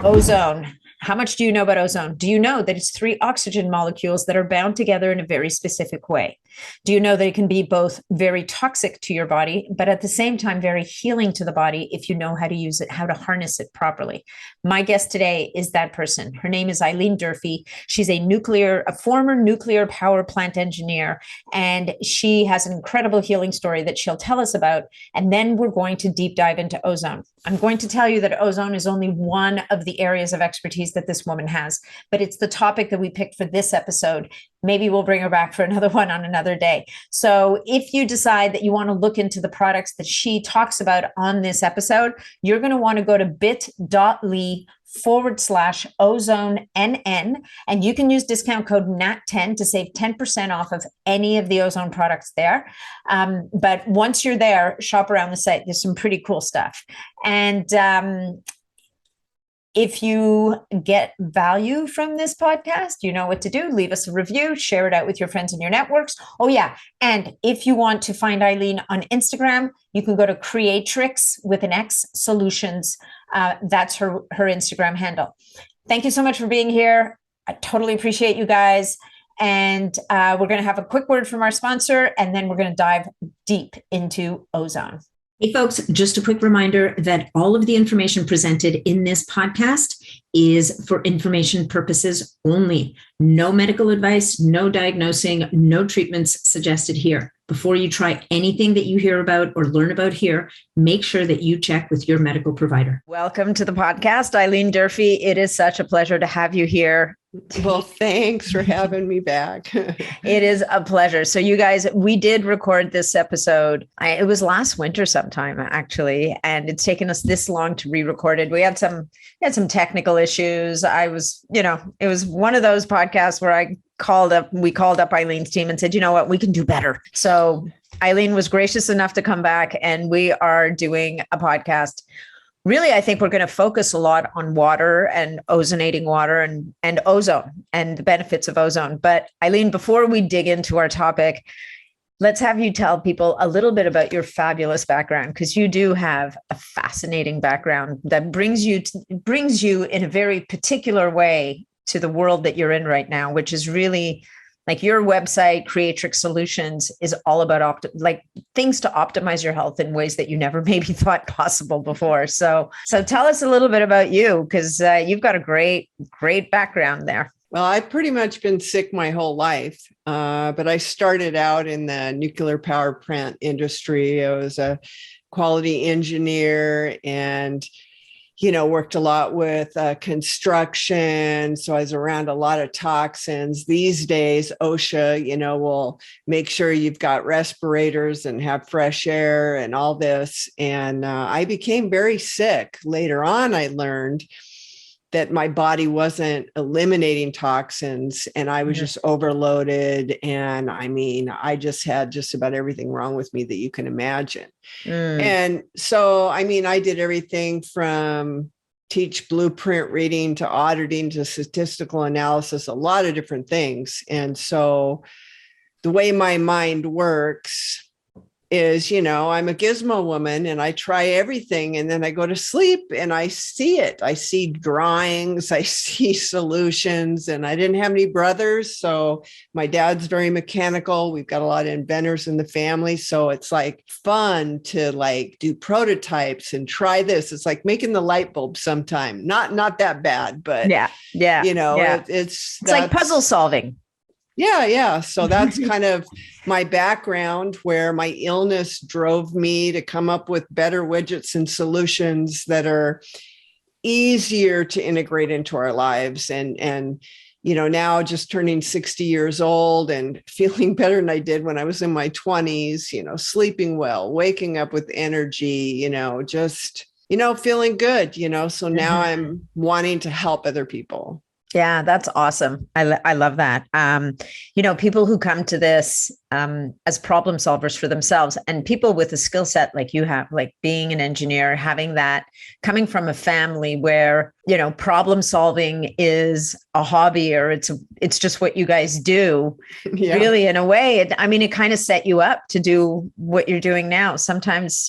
Ozone. How much do you know about ozone? Do you know that it's 3 oxygen molecules that are bound together in a very specific way? Do you know that it can be both very toxic to your body, but at the same time, very healing to the body if you know how to use it, how to harness it properly? My guest today is that person. Her name is Eileen Durfee. She's a former nuclear power plant engineer, and she has an incredible healing story that she'll tell us about. And then we're going to deep dive into ozone. I'm going to tell you that ozone is only one of the areas of expertise that this woman has, but it's the topic that we picked for this episode. Maybe we'll bring her back for another one on another day. So if you decide that you want to look into the products that she talks about on this episode, you're going to want to go to bit.ly/ozonenn, and you can use discount code NAT10 to save 10% off of any of the ozone products there. But once you're there, shop around the site. There's some pretty cool stuff. And if you get value from this podcast, you know what to do. Leave us a review, share it out with your friends and your networks. Oh, yeah. And if you want to find Eileen on Instagram, you can go to Creatrix with an X Solutions. That's her Instagram handle. Thank you so much for being here. I totally appreciate you guys. And we're going to have a quick word from our sponsor, and then we're going to dive deep into ozone. Hey folks, just a quick reminder that all of the information presented in this podcast is for information purposes only. No medical advice, no diagnosing, no treatments suggested here. Before you try anything that you hear about or learn about here, make sure that you check with your medical provider. Welcome to the podcast, Eileen Durfee. It is such a pleasure to have you here. Well, thanks for having me back. It is a pleasure. So you guys, we did record this episode. It was last winter sometime, actually, and it's taken us this long to re-record it. We had some technical issues. It was one of those podcasts where we called up Eileen's team and said, you know what, we can do better. So Eileen was gracious enough to come back, and we are doing a podcast. Really, I think we're going to focus a lot on water and ozonating water and ozone and the benefits of ozone. But Eileen, before we dig into our topic, let's have you tell people a little bit about your fabulous background, because you do have a fascinating background that brings you in a very particular way to the world that you're in right now, which is really like your website, Creatrix Solutions, is all about things to optimize your health in ways that you never maybe thought possible before. So tell us a little bit about you, because you've got a great background there. Well, I've pretty much been sick my whole life, but I started out in the nuclear power plant industry. I was a quality engineer and worked a lot with construction. So I was around a lot of toxins. These days, OSHA, will make sure you've got respirators and have fresh air and all this. And I became very sick. Later on, I learned that my body wasn't eliminating toxins and I was just overloaded. And I just had just about everything wrong with me that you can imagine. And so, I did everything from teach blueprint reading to auditing to statistical analysis, a lot of different things. And so the way my mind works is, I'm a gizmo woman and I try everything and then I go to sleep and I see it. I see drawings, I see solutions, and I didn't have any brothers. So my dad's very mechanical. We've got a lot of inventors in the family. So it's like fun to do prototypes and try this. It's like making the light bulb sometime. Not that bad, but yeah. It's like puzzle solving. Yeah. So that's kind of my background, where my illness drove me to come up with better widgets and solutions that are easier to integrate into our lives. And now just turning 60 years old and feeling better than I did when I was in my 20s, sleeping well, waking up with energy, just, feeling good, so now I'm wanting to help other people. Yeah, that's awesome. I love that. People who come to this as problem solvers for themselves, and people with a skill set like you have, like being an engineer, having that, coming from a family where, problem solving is a hobby, or it's just what you guys do. Yeah. Really, in a way, it kind of set you up to do what you're doing now. Sometimes,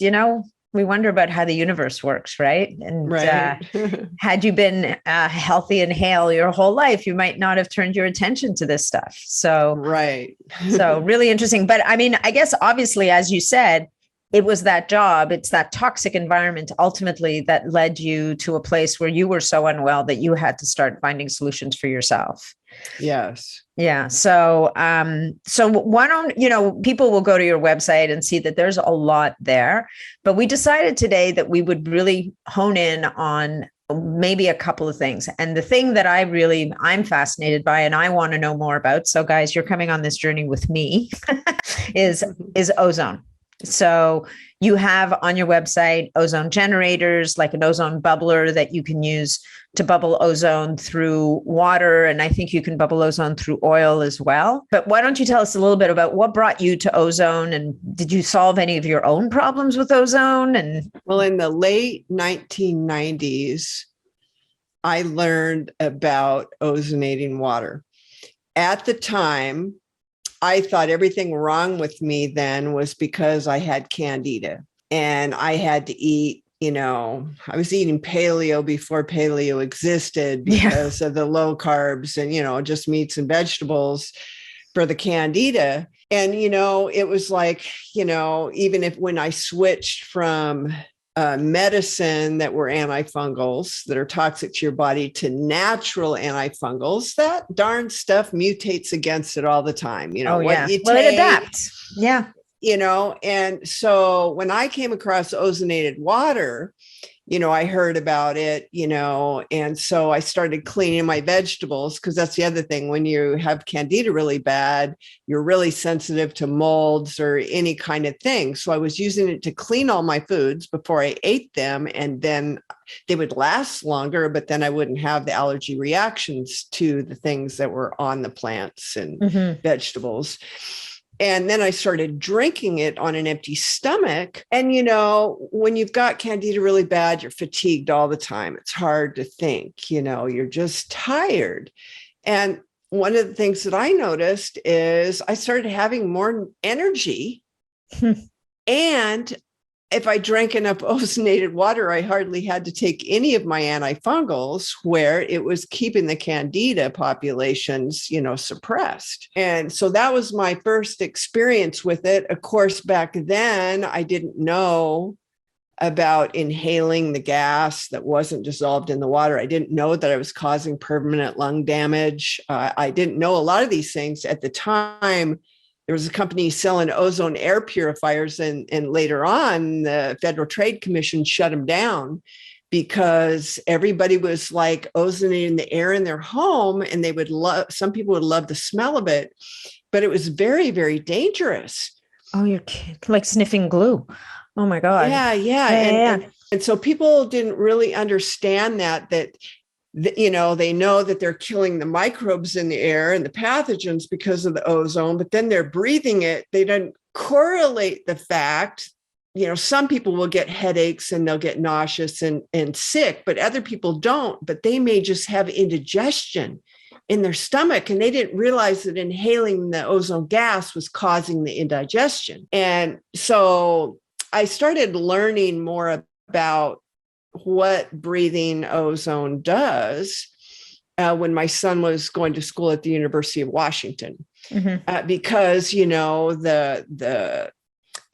we wonder about how the universe works, right? And Right. had you been healthy and hale your whole life, you might not have turned your attention to this stuff. So, Right. so really interesting. But I mean, I guess obviously, as you said, it was that job, it's that toxic environment ultimately that led you to a place where you were so unwell that you had to start finding solutions for yourself. Yes. Yeah. So, so why don't, people will go to your website and see that there's a lot there, but we decided today that we would really hone in on maybe a couple of things. And the thing that I'm fascinated by and I want to know more about. So guys, you're coming on this journey with me is ozone. So you have on your website ozone generators, like an ozone bubbler that you can use to bubble ozone through water. And I think you can bubble ozone through oil as well. But why don't you tell us a little bit about what brought you to ozone, and did you solve any of your own problems with ozone? And well, in the late 1990s, I learned about ozonating water. At the time, I thought everything wrong with me then was because I had candida and I had to eat, I was eating paleo before paleo existed because of the low carbs and, just meats and vegetables for the candida. And, it was like, even when I switched from medicine that were antifungals that are toxic to your body to natural antifungals, that darn stuff mutates against it all the time. What you take, it adapts. Yeah. And so when I came across ozonated water, I heard about it, and so I started cleaning my vegetables, because that's the other thing. When you have candida really bad, you're really sensitive to molds or any kind of thing. So I was using it to clean all my foods before I ate them, and then they would last longer, but then I wouldn't have the allergy reactions to the things that were on the plants and vegetables. And then I started drinking it on an empty stomach. And, when you've got candida really bad, you're fatigued all the time. It's hard to think, you're just tired. And one of the things that I noticed is I started having more energy. And if I drank enough ozonated water, I hardly had to take any of my antifungals, where it was keeping the candida populations, suppressed. And so that was my first experience with it. Of course, back then I didn't know about inhaling the gas that wasn't dissolved in the water. I didn't know that I was causing permanent lung damage. I didn't know a lot of these things at the time. There was a company selling ozone air purifiers, and later on, the Federal Trade Commission shut them down because everybody was like ozonating the air in their home, and some people would love the smell of it, but it was very, very dangerous. Oh, you're like sniffing glue. Oh my God. Yeah. And so people didn't really understand that they know that they're killing the microbes in the air and the pathogens because of the ozone, but then they're breathing it. They don't correlate the fact, some people will get headaches and they'll get nauseous and sick, but other people don't, but they may just have indigestion in their stomach, and they didn't realize that inhaling the ozone gas was causing the indigestion. And so I started learning more about what breathing ozone does when my son was going to school at the University of Washington, because, the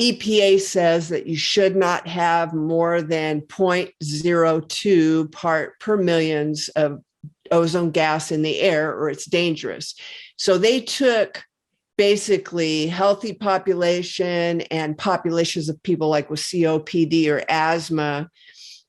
EPA says that you should not have more than 0.02 part per millions of ozone gas in the air, or it's dangerous. So they took basically healthy population and populations of people like with COPD or asthma,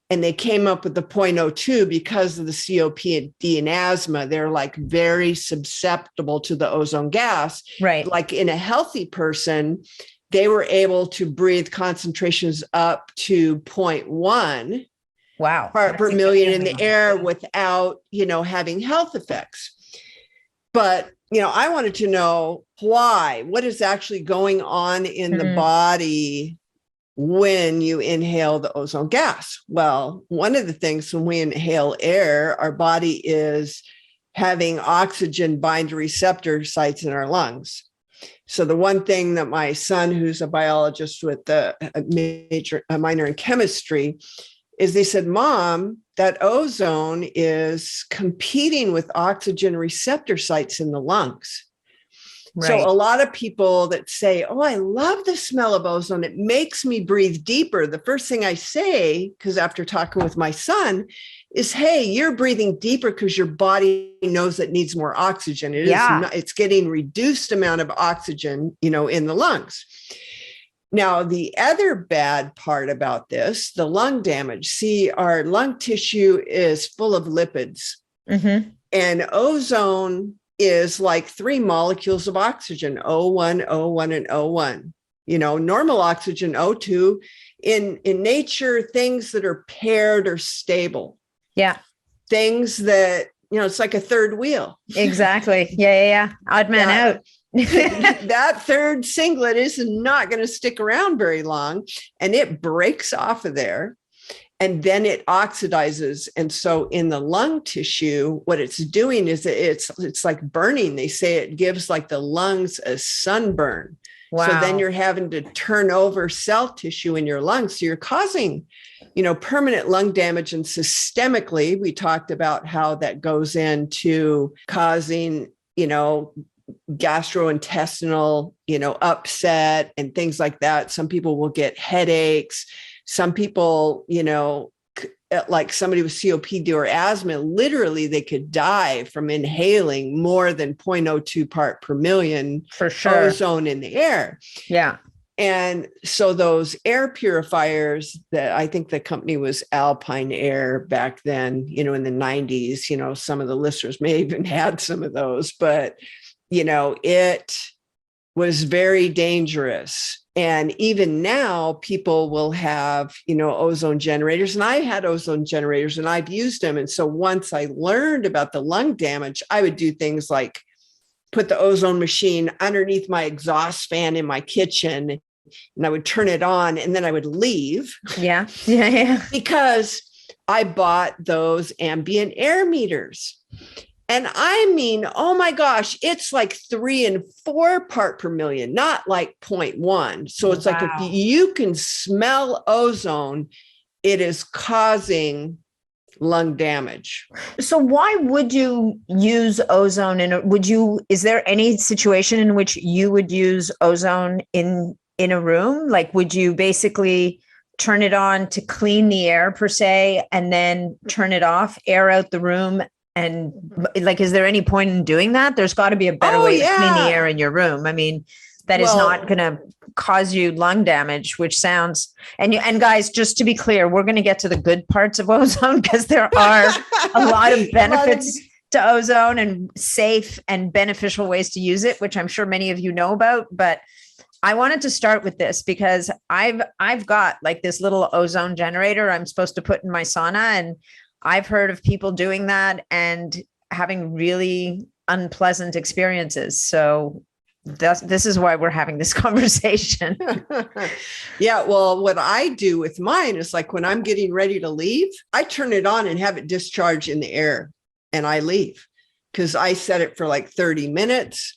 and they came up with the 0.02 because of the COPD and asthma. They're like very susceptible to the ozone gas. Right. Like in a healthy person, they were able to breathe concentrations up to 0.1 part per million in the air without, having health effects. But, I wanted to know what is actually going on in the body when you inhale the ozone gas. Well, one of the things when we inhale air, our body is having oxygen bind to receptor sites in our lungs. So the one thing that my son, who's a biologist with a minor in chemistry, is they said, Mom, that ozone is competing with oxygen receptor sites in the lungs. Right. So a lot of people that say, oh, I love the smell of ozone. It makes me breathe deeper. The first thing I say, because after talking with my son, is, hey, you're breathing deeper because your body knows it needs more oxygen. It's getting reduced amount of oxygen, in the lungs. Now, the other bad part about this, the lung damage, see, our lung tissue is full of lipids, and ozone is like 3 molecules of oxygen, O1, O1, and O1. Normal oxygen, O2. In nature, things that are paired or stable. Yeah. Things that, it's like a third wheel. Exactly. Yeah. Odd man out. That third singlet is not going to stick around very long, and it breaks off of there. And then it oxidizes. And so in the lung tissue, what it's doing is it's like burning. They say it gives like the lungs a sunburn. Wow. So then you're having to turn over cell tissue in your lungs. So you're causing, permanent lung damage. And systemically, we talked about how that goes into causing, gastrointestinal, upset and things like that. Some people will get headaches. Some people, like somebody with COPD or asthma, literally they could die from inhaling more than 0.02 part per million for sure ozone in the air. Yeah. And so those air purifiers that I think the company was Alpine Air back then, in the 90s, some of the listeners may even had some of those, but, it was very dangerous. And even now people will have, ozone generators, and I had ozone generators and I've used them. And so once I learned about the lung damage, I would do things like put the ozone machine underneath my exhaust fan in my kitchen, and I would turn it on and then I would leave. Yeah. Because I bought those ambient air meters. And I mean, oh my gosh, it's like 3 and 4 part per million, not like 0.1. So it's like, if you can smell ozone, it is causing lung damage. So why would you use ozone? Is there any situation in which you would use ozone in a room? Like, would you basically turn it on to clean the air per se, and then turn it off, air out the room? And like, is there any point in doing that? There's got to be a better way to clean the air in your room. I mean, that is not going to cause you lung damage, which sounds, and guys, just to be clear, we're going to get to the good parts of ozone, because there are a lot of benefits to ozone and safe and beneficial ways to use it, which I'm sure many of you know about. But I wanted to start with this because I've got like this little ozone generator I'm supposed to put in my sauna, and I've heard of people doing that and having really unpleasant experiences. So this is why we're having this conversation. Yeah. Well, what I do with mine is like when I'm getting ready to leave, I turn it on and have it discharge in the air, and I leave because I set it for like 30 minutes.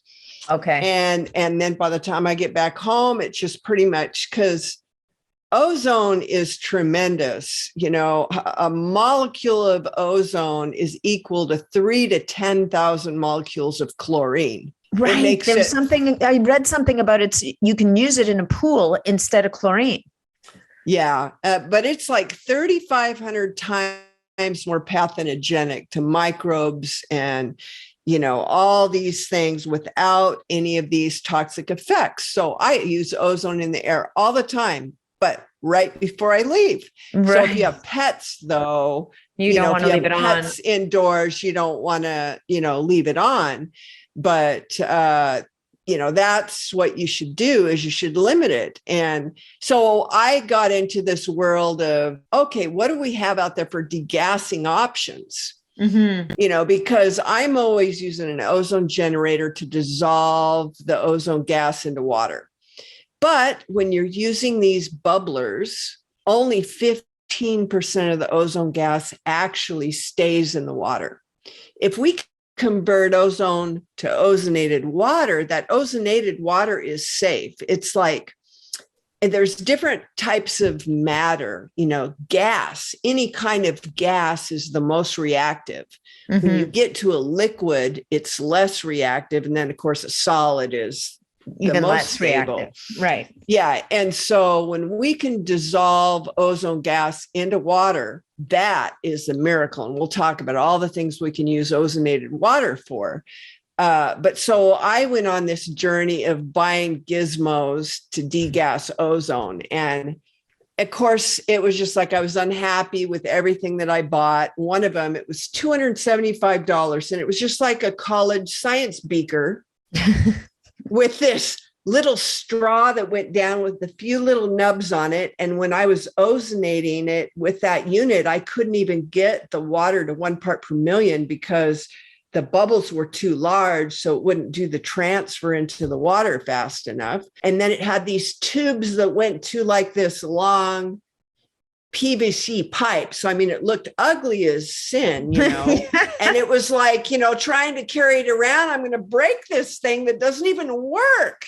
Okay. And then by the time I get back home, it's just pretty much, because ozone is tremendous. A molecule of ozone is equal to 3 to 10,000 molecules of chlorine. Right. There was something, I read something about it. You can use it in a pool instead of chlorine. Yeah. But it's like 3,500 times more pathogenic to microbes and, all these things without any of these toxic effects. So I use ozone in the air all the time, but right before I leave. Right. So if you have pets, though, you don't want to leave it on. Pets indoors, you don't want to, leave it on. But, that's what you should do, is you should limit it. And so I got into this world of, okay, what do we have out there for degassing options? Because I'm always using an ozone generator to dissolve the ozone gas into water. But when you're using these bubblers, only 15% of the ozone gas actually stays in the water. If we convert ozone to ozonated water, that ozonated water is safe. It's like, and there's different types of matter, gas, any kind of gas is the most reactive. Mm-hmm. When you get to a liquid, it's less reactive. And then of course a solid is even the most less stable. reactive. Right. Yeah. And so when we can dissolve ozone gas into water, that is a miracle. And we'll talk about all the things we can use ozonated water for. But so I went on this journey of buying gizmos to degas ozone. And of course, it was just like I was unhappy with everything that I bought. One of them, it was $275. And it was just like a college science beaker with this little straw that went down with a few little nubs on it. And when I was ozonating it with that unit, I couldn't even get the water to 1 part per million because the bubbles were too large, so it wouldn't do the transfer into the water fast enough. And then it had these tubes that went to like this long PVC pipe. So, I mean, it looked ugly as sin, and it was like, trying to carry it around. I'm going to break this thing that doesn't even work,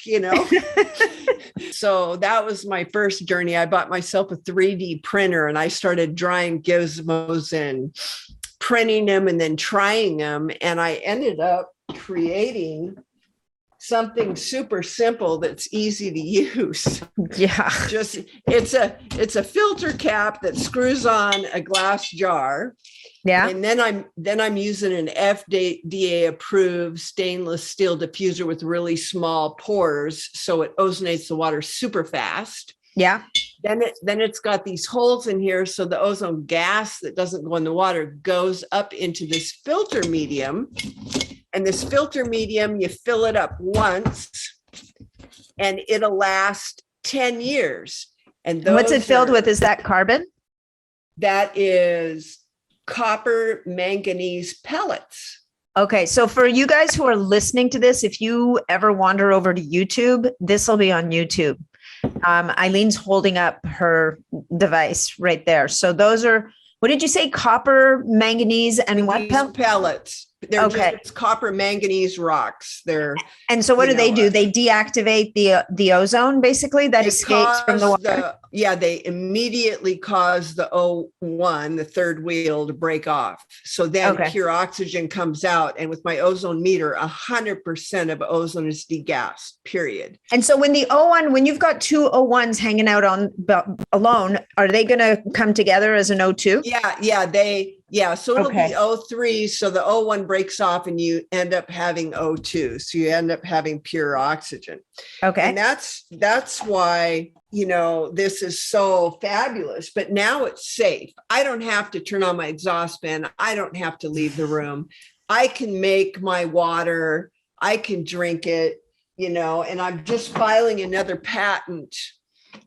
So that was my first journey. I bought myself a 3D printer and I started drawing gizmos and printing them and then trying them. And I ended up creating something super simple that's easy to use. Yeah. Just it's a filter cap that screws on a glass jar. Yeah. And then I'm using an FDA approved stainless steel diffuser with really small pores, so it ozonates the water super fast. Yeah. Then it's got these holes in here, so the ozone gas that doesn't go in the water goes up into this filter medium. And this filter medium, you fill it up once and it'll last 10 years. And what's it filled with? Is that carbon? That is copper manganese pellets. Okay. So for you guys who are listening to this, if you ever wander over to YouTube, this will be on YouTube. Eileen's holding up her device right there. So those are, what did you say? Copper, manganese, and what pellets? They're okay. Just copper manganese rocks. And so what do they do? They deactivate the ozone basically that escapes from the water. They immediately cause the O1, the third wheel, to break off. So then pure oxygen comes out. And with my ozone meter, 100% of ozone is degassed, period. And so when the O1, when you've got two O1s hanging out on alone, are they going to come together as an O2? So it'll be O3. So the O1 breaks off and you end up having O2. So you end up having pure oxygen. Okay. And that's why, this is so fabulous, but now it's safe. I don't have to turn on my exhaust fan. I don't have to leave the room. I can make my water. I can drink it, and I'm just filing another patent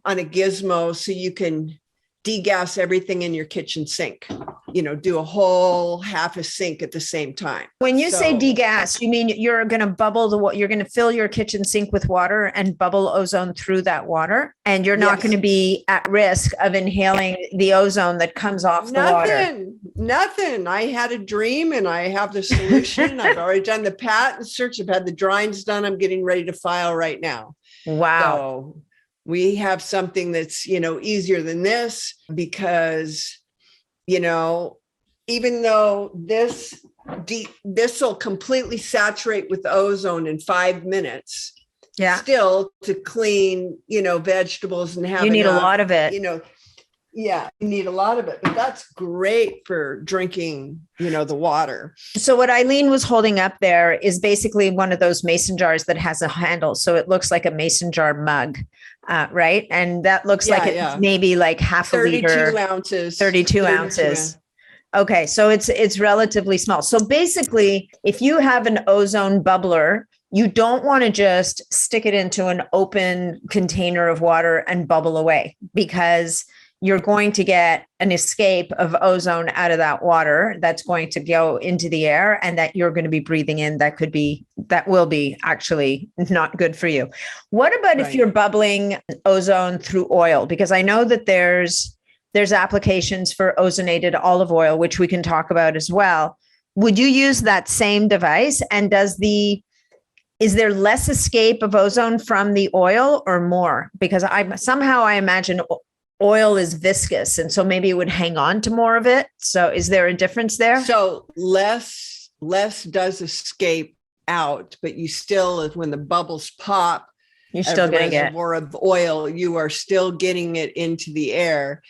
on a gizmo so you can degas everything in your kitchen sink, do a whole half a sink at the same time. When you say degas, you mean you're going to bubble you're going to fill your kitchen sink with water and bubble ozone through that water. And you're not going to be at risk of inhaling the ozone that comes off the water. Nothing. I had a dream and I have the solution. I've already done the patent search. I've had the drawings done. I'm getting ready to file right now. Wow. So we have something that's, easier than this because, even though this will completely saturate with ozone in 5 minutes. Yeah. Still to clean, vegetables and have, you need a lot of it, you need a lot of it, but that's great for drinking, the water. So what Eileen was holding up there is basically one of those mason jars that has a handle. So it looks like a mason jar mug. Right. And that looks like it's maybe like half a liter, 32 ounces. Okay. So it's relatively small. So basically, if you have an ozone bubbler, you don't want to just stick it into an open container of water and bubble away, because you're going to get an escape of ozone out of that water that's going to go into the air and that you're going to be breathing in. That will be actually not good for you. What about if you're bubbling ozone through oil? Because I know that there's applications for ozonated olive oil, which we can talk about as well. would you use that same device? And is there less escape of ozone from the oil or more? Because I imagine oil is viscous, and so maybe it would hang on to more of it. So is there a difference there? So less does escape out, but you still, when the bubbles pop, You're still getting it. Reservoir of oil, you are still getting it into the air.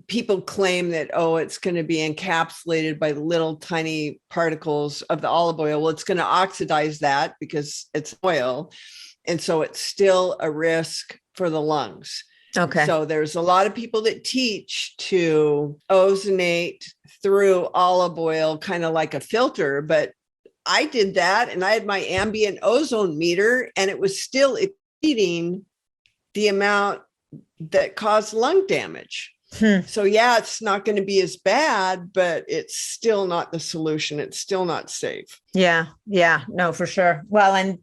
People claim that, it's going to be encapsulated by little tiny particles of the olive oil. Well, it's going to oxidize that because it's oil. And so it's still a risk for the lungs. Okay. So there's a lot of people that teach to ozonate through olive oil, kind of like a filter. But I did that, and I had my ambient ozone meter, and it was still exceeding the amount that caused lung damage. So yeah, it's not going to be as bad, but it's still not the solution. It's still not safe. Yeah. No, for sure. Well, and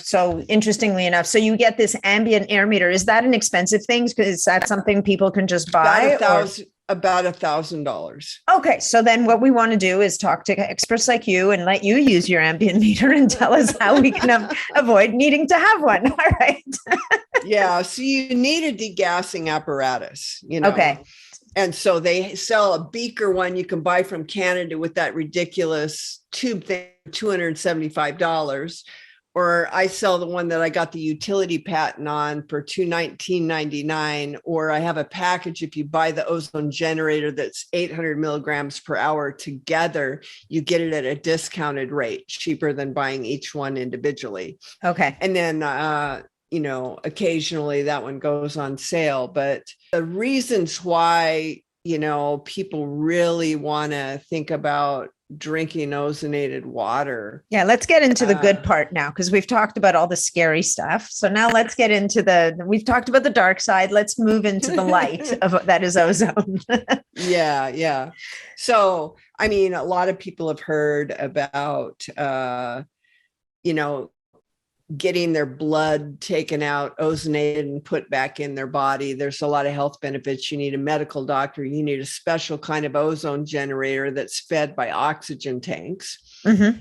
so interestingly enough, so you get this ambient air meter. Is that an expensive thing? Is that something people can just buy? About $1,000. Okay. So then what we want to do is talk to experts like you and let you use your ambient meter and tell us how we can avoid needing to have one. All right. Yeah. So you need a degassing apparatus, Okay. And so they sell a beaker one you can buy from Canada with that ridiculous tube thing, $275. Or I sell the one that I got the utility patent on for $219.99. Or I have a package. If you buy the ozone generator that's 800 milligrams per hour together, you get it at a discounted rate, cheaper than buying each one individually. Okay. And then, occasionally that one goes on sale. But the reasons why, people really want to think about drinking ozonated water. Yeah, let's get into the good part now, because we've talked about all the scary stuff. So now let's get into we've talked about the dark side. Let's move into the light of that is ozone. Yeah. So, a lot of people have heard about, getting their blood taken out, ozonated, and put back in their body. There's a lot of health benefits. You need a medical doctor. You need a special kind of ozone generator that's fed by oxygen tanks. Mm-hmm.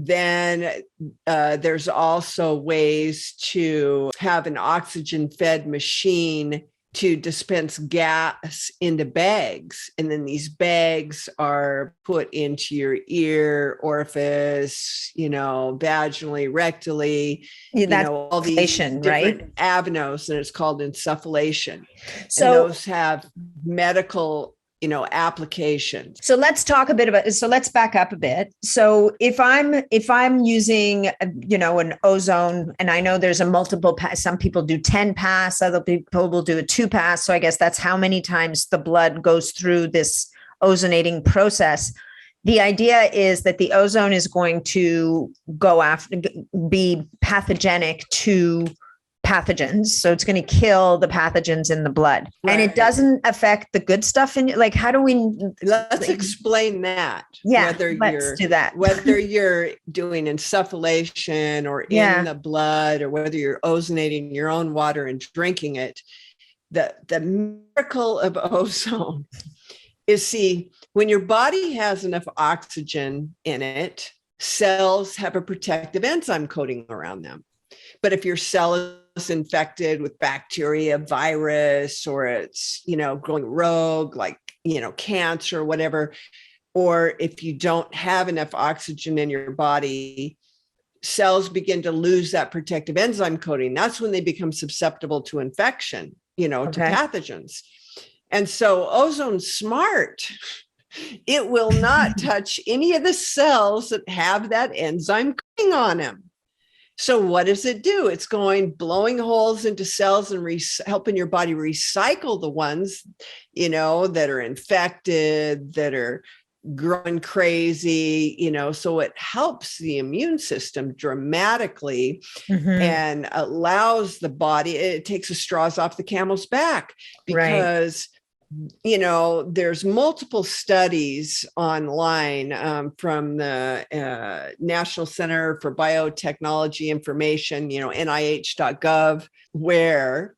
Then there's also ways to have an oxygen fed machine to dispense gas into bags. And then these bags are put into your ear orifice, vaginally, rectally, that's all these different right? avenues, and it's called insufflation. So and those have medical applications. So let's talk a bit about, so let's back up a bit. So if I'm using, an ozone, and I know there's a multiple pass, some people do 10 pass, other people will do a 2 pass. So I guess that's how many times the blood goes through this ozonating process. The idea is that the ozone is going to be pathogenic to pathogens. So it's going to kill the pathogens in the blood. Right. And it doesn't affect the good stuff in, like, how do we... Let's explain that. Yeah, let's do that. Whether you're doing insufflation or in the blood, or whether you're ozonating your own water and drinking it, the miracle of ozone is, when your body has enough oxygen in it, cells have a protective enzyme coating around them. But if your cell is infected with bacteria, virus, or it's, growing rogue, like, cancer or whatever, or if you don't have enough oxygen in your body, cells begin to lose that protective enzyme coating. That's when they become susceptible to infection, to pathogens. And so ozone's smart. It will not touch any of the cells that have that enzyme coating on them. So what does it do? It's blowing holes into cells and helping your body recycle the ones, that are infected, that are growing crazy, so it helps the immune system dramatically. Mm-hmm. And allows the body, it takes the straws off the camel's back, because there's multiple studies online from the National Center for Biotechnology Information, NIH.gov, where,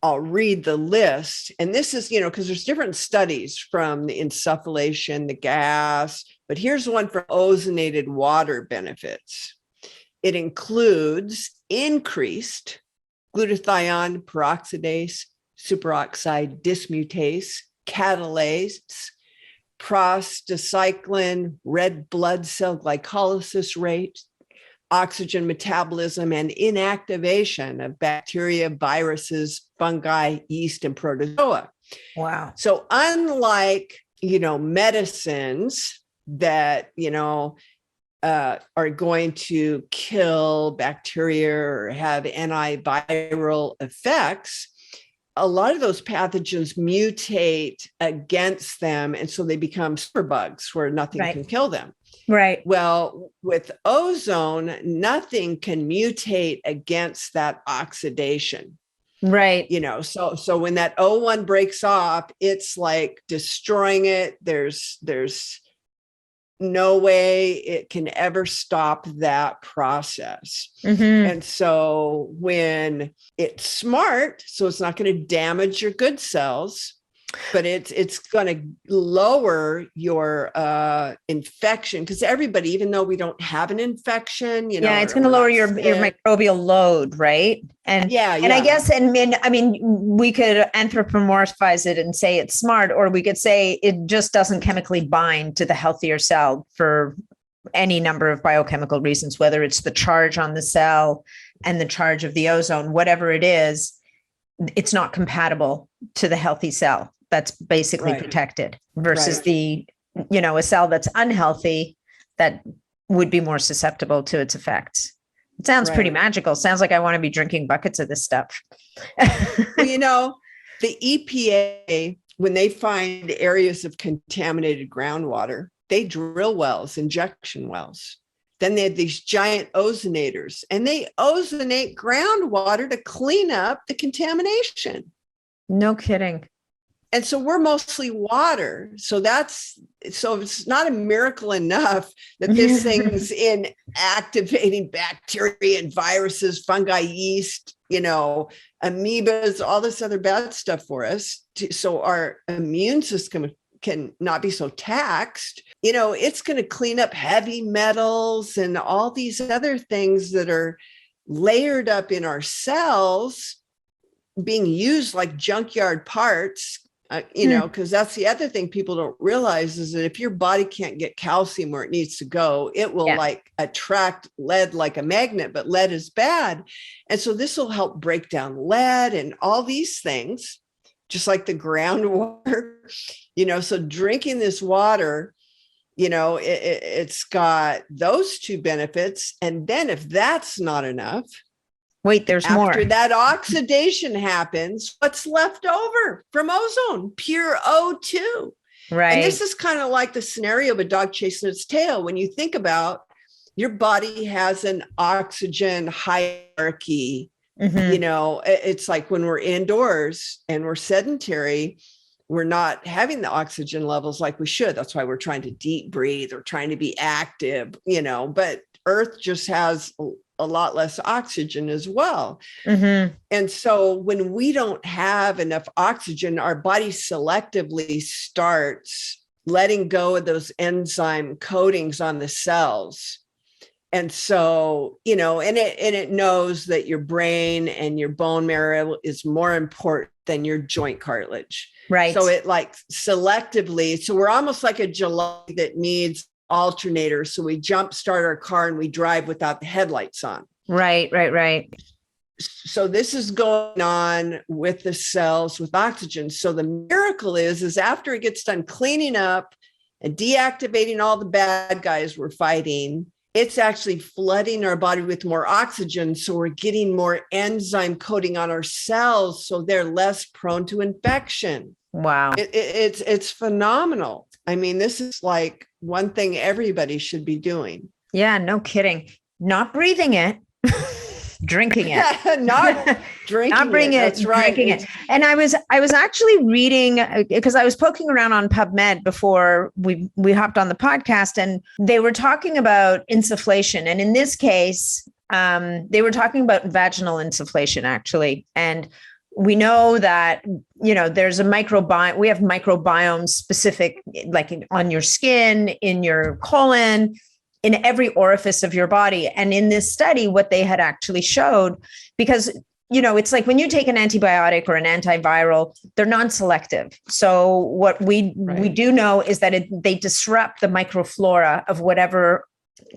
I'll read the list. And this is, because there's different studies from the insufflation, the gas, but here's one for ozonated water benefits. It includes increased glutathione peroxidase, superoxide dismutase, catalase, prostacyclin, red blood cell glycolysis rate, oxygen metabolism, and inactivation of bacteria, viruses, fungi, yeast, and protozoa. Wow. So unlike, medicines that, are going to kill bacteria or have antiviral effects, a lot of those pathogens mutate against them. And so they become superbugs where nothing can kill them. Right. Well, with ozone, nothing can mutate against that oxidation. Right. So when that O1 breaks off, it's like destroying it. There's no way it can ever stop that process. Mm-hmm. And so when it's smart, so it's not going to damage your good cells, but it's going to lower your infection, because everybody, even though we don't have an infection, it's going to lower your microbial load, right? And I guess, I mean, we could anthropomorphize it and say it's smart, or we could say it just doesn't chemically bind to the healthier cell for any number of biochemical reasons, whether it's the charge on the cell and the charge of the ozone, whatever it is, it's not compatible to the healthy cell that's basically protected versus a cell that's unhealthy that would be more susceptible to its effects. It sounds pretty magical. Sounds like I want to be drinking buckets of this stuff. Well, the EPA, when they find areas of contaminated groundwater, they drill wells, injection wells. Then they had these giant ozonators, and they ozonate groundwater to clean up the contamination. No kidding. And so we're mostly water. So it's not a miracle enough that this thing's activating bacteria and viruses, fungi, yeast, amoebas, all this other bad stuff for us. So our immune system can not be so taxed. It's going to clean up heavy metals and all these other things that are layered up in our cells, being used like junkyard parts. Because that's the other thing people don't realize is that if your body can't get calcium where it needs to go, it will attract lead like a magnet, but lead is bad. And so this will help break down lead and all these things, just like the groundwater, so drinking this water, it's got those two benefits. And then if that's not enough, wait, there's more. After that oxidation happens, what's left over from ozone? Pure O2. Right. And this is kind of like the scenario of a dog chasing its tail. When you think about your body has an oxygen hierarchy, it's like when we're indoors and we're sedentary, we're not having the oxygen levels like we should. That's why we're trying to deep breathe or trying to be active, but Earth just has a lot less oxygen as well. Mm-hmm. And so when we don't have enough oxygen, our body selectively starts letting go of those enzyme coatings on the cells. And so, and it knows that your brain and your bone marrow is more important than your joint cartilage. Right. So it selectively, so we're almost like a jalopy that needs alternator. So we jump start our car and we drive without the headlights on. Right. So this is going on with the cells with oxygen. So the miracle is after it gets done cleaning up and deactivating all the bad guys we're fighting, it's actually flooding our body with more oxygen. So we're getting more enzyme coating on our cells, so they're less prone to infection. Wow. It's phenomenal. I mean, this is like one thing everybody should be doing. Yeah, no kidding. Not breathing it, drinking it. Not drinking it. That's right. Drinking it. And I was actually reading, because I was poking around on PubMed before we hopped on the podcast, and they were talking about insufflation. And in this case, they were talking about vaginal insufflation, actually. And we know that, there's a microbiome. We have microbiome specific, like on your skin, in your colon, in every orifice of your body. And in this study, what they had actually showed, because it's like when you take an antibiotic or an antiviral, they're non-selective. So what we do know is that they disrupt the microflora of whatever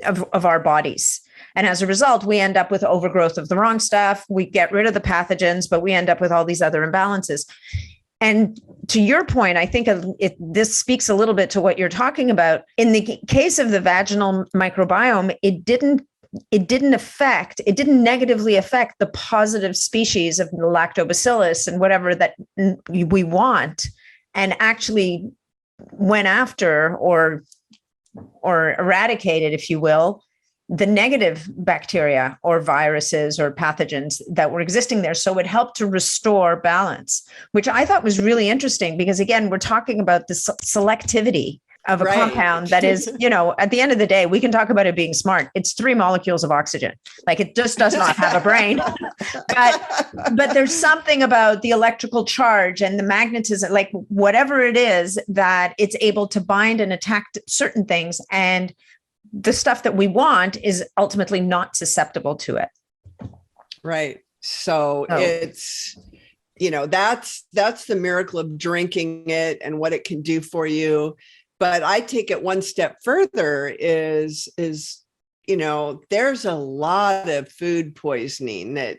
of our bodies. And as a result, we end up with overgrowth of the wrong stuff. We get rid of the pathogens, but we end up with all these other imbalances. And to your point, I think this speaks a little bit to what you're talking about. In the case of the vaginal microbiome, it didn't negatively affect the positive species of the lactobacillus and whatever that we want, and actually went after or eradicated, if you will, the negative bacteria or viruses or pathogens that were existing there. So it helped to restore balance, which I thought was really interesting, because again, we're talking about the selectivity of a compound that is, at the end of the day, we can talk about it being smart. It's 3 molecules of oxygen. Like, it just does not have a brain, but there's something about the electrical charge and the magnetism, like whatever it is, that it's able to bind and attack certain things. And the stuff that we want is ultimately not susceptible to it. Right. So it's, that's the miracle of drinking it and what it can do for you. But I take it one step further is, there's a lot of food poisoning that,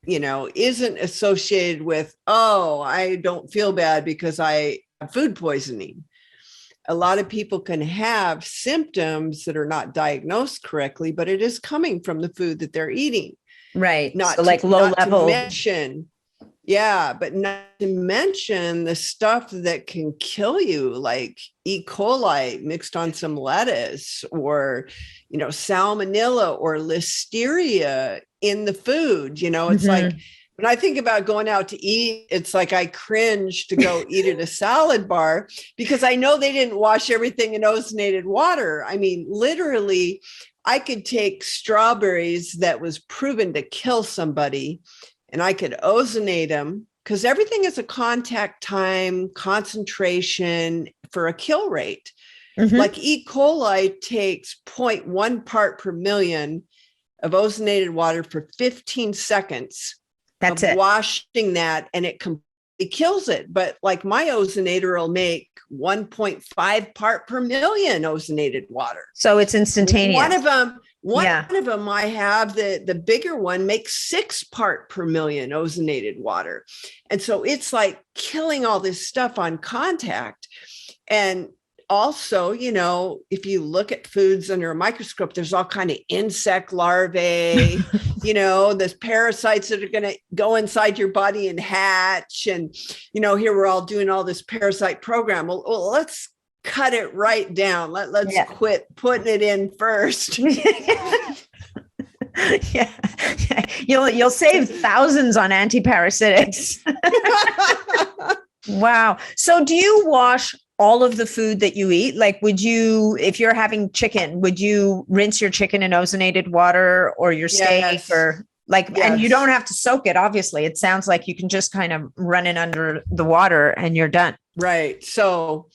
isn't associated with, I don't feel bad because I have food poisoning. A lot of people can have symptoms that are not diagnosed correctly, but it is coming from the food that they're eating. Right. Not so like low level. But not to mention the stuff that can kill you, like E. coli mixed on some lettuce, or, salmonella or listeria in the food. It's like, when I think about going out to eat, it's like I cringe to go eat at a salad bar, because I know they didn't wash everything in ozonated water. I mean, literally, I could take strawberries that was proven to kill somebody, and I could ozonate them, because everything is a contact time, concentration for a kill rate. Like E. coli takes 0.1 part per million of ozonated water for 15 seconds. That's it. Washing that, and it completely kills it. But like my ozonator will make 1.5 part per million ozonated water. So it's instantaneous. One of them I have, the bigger one, makes 6 part per million ozonated water. And so it's like killing all this stuff on contact. And also, if you look at foods under a microscope, there's all kind of insect larvae, there's parasites that are going to go inside your body and hatch. And, here we're all doing all this parasite program. Well, let's cut it right down. Let's quit putting it in first. Yeah. You'll save thousands on antiparasitics. Wow. So do you wash all of the food that you eat? Like, if you're having chicken, would you rinse your chicken in ozonated water, or your steak, or and you don't have to soak it. Obviously, it sounds like you can just kind of run it under the water and you're done. Right. So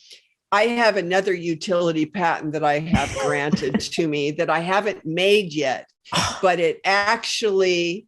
I have another utility patent that I have granted to me that I haven't made yet, but it actually,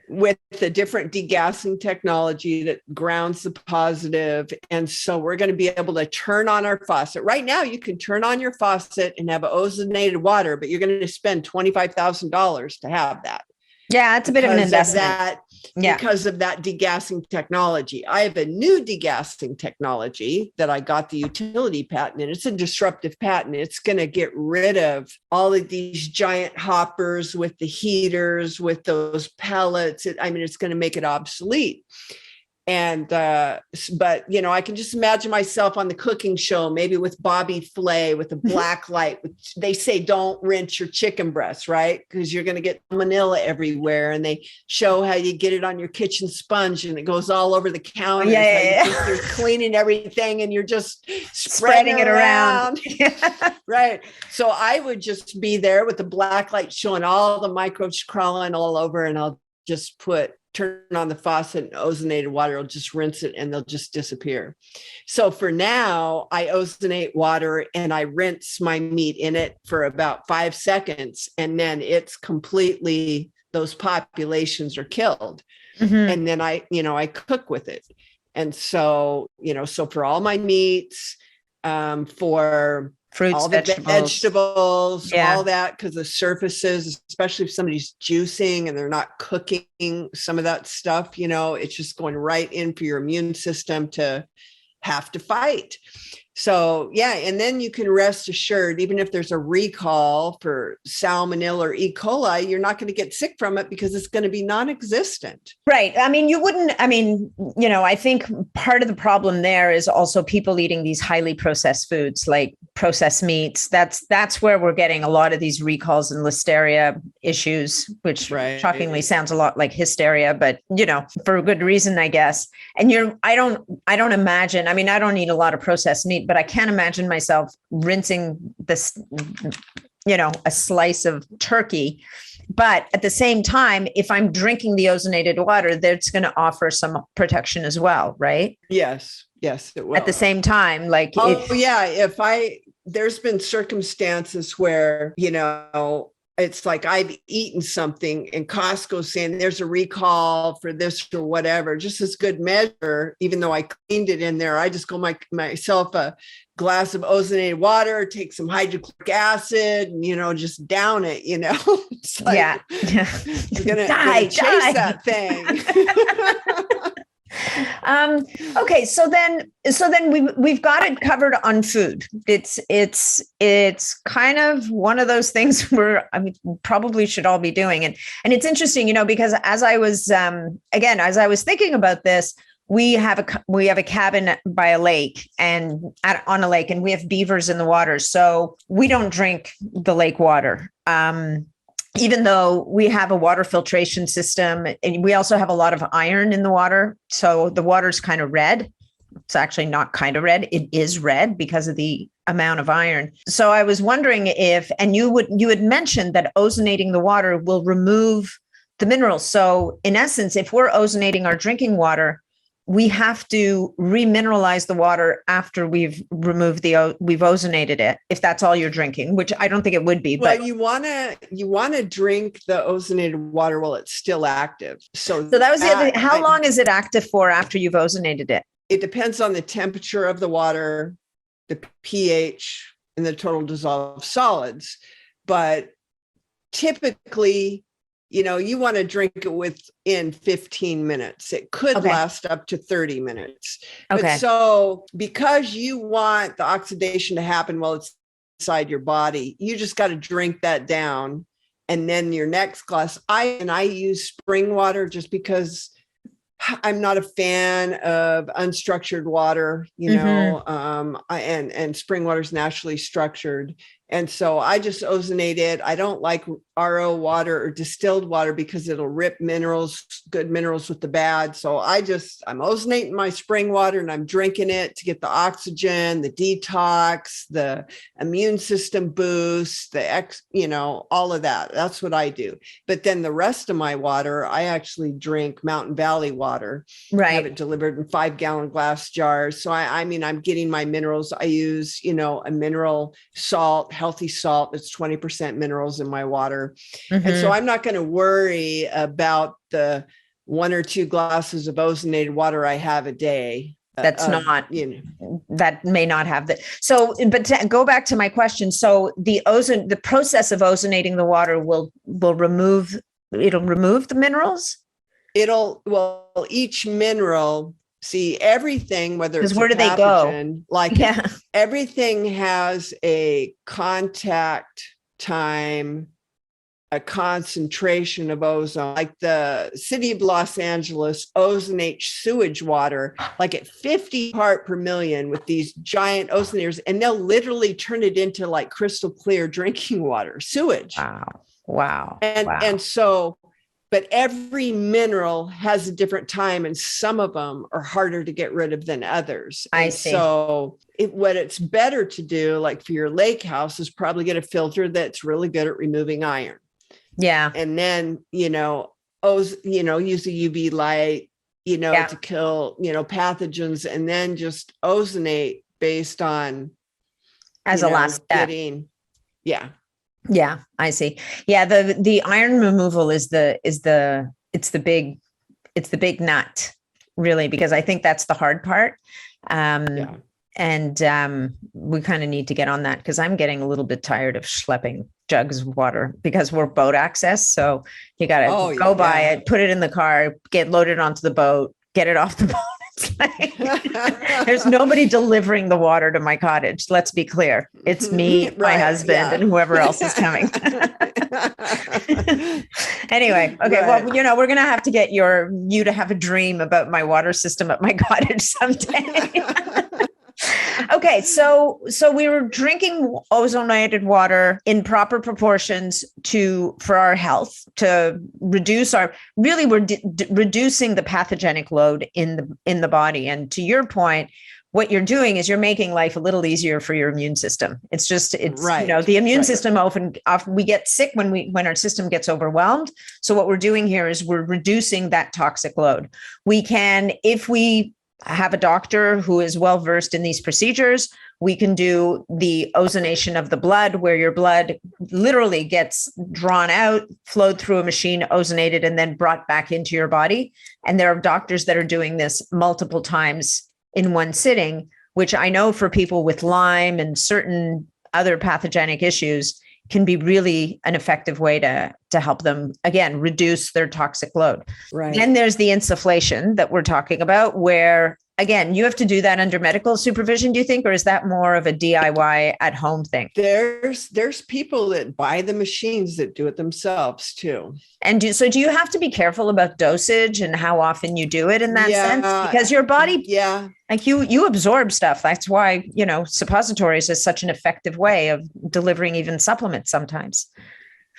with the different degassing technology that grounds the positive. And so we're going to be able to turn on our faucet. Right now, you can turn on your faucet and have ozonated water, but you're going to spend $25,000 to have that. Yeah, it's a bit of an investment. Because of that degassing technology. I have a new degassing technology that I got the utility patent, and it's a disruptive patent. It's going to get rid of all of these giant hoppers with the heaters, with those pellets. It's going to make it obsolete. And, but, I can just imagine myself on the cooking show, maybe with Bobby Flay with a black light. They say, don't rinse your chicken breasts, right? Because you're going to get salmonella everywhere. And they show how you get it on your kitchen sponge and it goes all over the counter. You're cleaning everything and you're just spreading it around. Right. So I would just be there with the black light showing all the microbes crawling all over, and I'll just put turn on the faucet and ozonated water will just rinse it and they'll just disappear. So for now, I ozonate water and I rinse my meat in it for about 5 seconds. And then it's completely, those populations are killed. And then I cook with it. And so, so for all my meats, for fruits, all the vegetables, yeah, all that, because the surfaces, especially if somebody's juicing and they're not cooking some of that stuff, it's just going right in for your immune system to have to fight. So, yeah. And then you can rest assured, even if there's a recall for salmonella or E. coli, you're not going to get sick from it because it's going to be non-existent. Right. I mean, I think part of the problem there is also people eating these highly processed foods like processed meats. That's where we're getting a lot of these recalls and listeria issues, which shockingly sounds a lot like hysteria, but for a good reason, I guess. And I don't imagine, I don't eat a lot of processed meat, but I can't imagine myself rinsing this, a slice of turkey. But at the same time, if I'm drinking the ozonated water, that's going to offer some protection as well, right? Yes, it will. At the same time, like, there's been circumstances where, it's like I've eaten something and Costco's saying there's a recall for this or whatever, just as good measure, even though I cleaned it in there, I just go myself a glass of ozonated water, take some hydrochloric acid, and, just down it, It's like, you're gonna chase that thing. Okay. So then we've got it covered on food. It's kind of one of those things where probably should all be doing. And it's interesting, because as I was thinking about this, we have a cabin by a lake on a lake, and we have beavers in the water. So we don't drink the lake water. Even though we have a water filtration system, and we also have a lot of iron in the water. So the water's kind of red. It's actually not kind of red. It is red because of the amount of iron. So I was wondering and you had mentioned that ozonating the water will remove the minerals. So in essence, if we're ozonating our drinking water, we have to remineralize the water after we've ozonated it, if that's all you're drinking, which I don't think it would be. Well, but you want to drink the ozonated water while it's still active. So that was the other thing. How long is it active for after you've ozonated it? It depends on the temperature of the water, the pH, and the total dissolved solids. But typically, you want to drink it within 15 minutes. It could last up to 30 minutes. Okay. But so because you want the oxidation to happen while it's inside your body, you just got to drink that down. And then your next glass, I use spring water just because I'm not a fan of unstructured water, and spring water is naturally structured. And so I just ozonate it. I don't like RO water or distilled water because it'll rip good minerals with the bad. So I'm ozonating my spring water and I'm drinking it to get the oxygen, the detox, the immune system boost, all of that. That's what I do. But then the rest of my water, I actually drink Mountain Valley water. Right. I have it delivered in 5-gallon glass jars. So I'm getting my minerals. I use, a mineral salt, healthy salt that's 20% minerals in my water. And so I'm not going to worry about the 1 or 2 glasses of ozonated water I have a day. That's that may not have that. So, but to go back to my question. So the process of ozonating the water will remove the minerals? Each mineral, see, everything, whether it's where do they go? Everything has a contact time, a concentration of ozone. Like the city of Los Angeles ozonates sewage water like at 50 part per million with these giant ozonators, and they'll literally turn it into like crystal clear drinking water, sewage. Wow. And so, but every mineral has a different time, and some of them are harder to get rid of than others. I see. So what it's better to do, like for your lake house, is probably get a filter that's really good at removing iron. Yeah. And then, use the UV light, to kill, pathogens, and then just ozonate based on as a last step. Yeah, I see. Yeah, the iron removal is the big nut, really, because I think that's the hard part. And we kind of need to get on that, because I'm getting a little bit tired of schlepping jugs of water, because we're boat access. So you got to go buy it, put it in the car, get loaded onto the boat, get it off the boat. It's like, there's nobody delivering the water to my cottage. Let's be clear. It's me, my husband, and whoever else is coming. Anyway, okay. Right. Well, we're going to have to get you to have a dream about my water system at my cottage someday. Okay, so we were drinking ozonated water in proper proportions for our health, to reduce we're reducing the pathogenic load in the body. And to your point, what you're doing is you're making life a little easier for your immune system. It's right. The immune system often we get sick when our system gets overwhelmed. So what we're doing here is we're reducing that toxic load. We can, if we have a doctor who is well-versed in these procedures, we can do the ozonation of the blood, where your blood literally gets drawn out, flowed through a machine, ozonated, and then brought back into your body. And there are doctors that are doing this multiple times in one sitting, which I know for people with Lyme and certain other pathogenic issues can be really an effective way to help them, again, reduce their toxic load. Right. Then there's the insufflation that we're talking about, where, again, you have to do that under medical supervision, do you think, or is that more of a DIY at home thing? There's people that buy the machines that do it themselves too. And do you have to be careful about dosage and how often you do it in that sense? Because your body, like you absorb stuff. That's why, suppositories is such an effective way of delivering even supplements sometimes.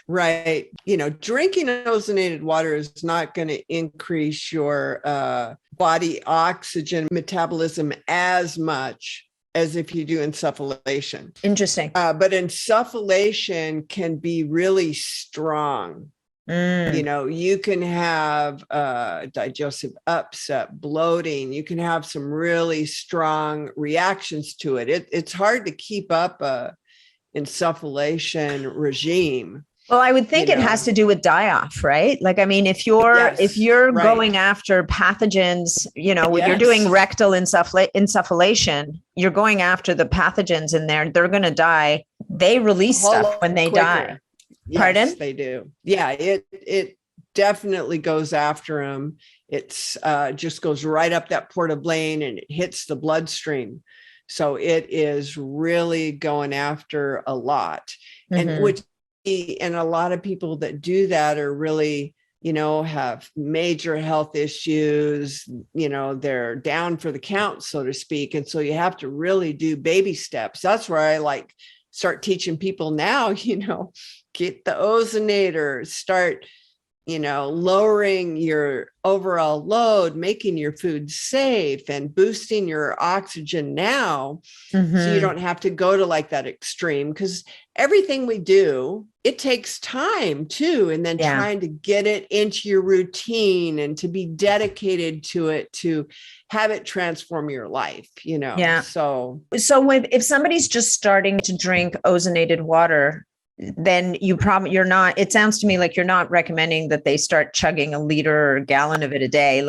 Right. Drinking ozonated water is not going to increase your body oxygen metabolism as much as if you do insufflation. Interesting. But insufflation can be really strong. You can have digestive upset, bloating. You can have some really strong reactions to it. It's hard to keep up a insufflation regime. Well, I would think it has to do with die-off, right? Like, I mean, if you're going after pathogens, when you're doing rectal insufflation, you're going after the pathogens in there. They're going to die. They release stuff when they die. Yes, pardon? They do. Yeah, it definitely goes after them. It's just goes right up that portal vein and it hits the bloodstream. So it is really going after a lot. And a lot of people that do that are really, have major health issues, they're down for the count, so to speak. And so you have to really do baby steps. That's where I start teaching people now, get the ozonator, start, lowering your overall load, making your food safe and boosting your oxygen now. So you don't have to go to that extreme, because everything we do, it takes time too. And then trying to get it into your routine and to be dedicated to it, to have it transform your life, So if somebody's just starting to drink ozonated water, then you're not, it sounds to me like you're not recommending that they start chugging a liter or a gallon of it a day.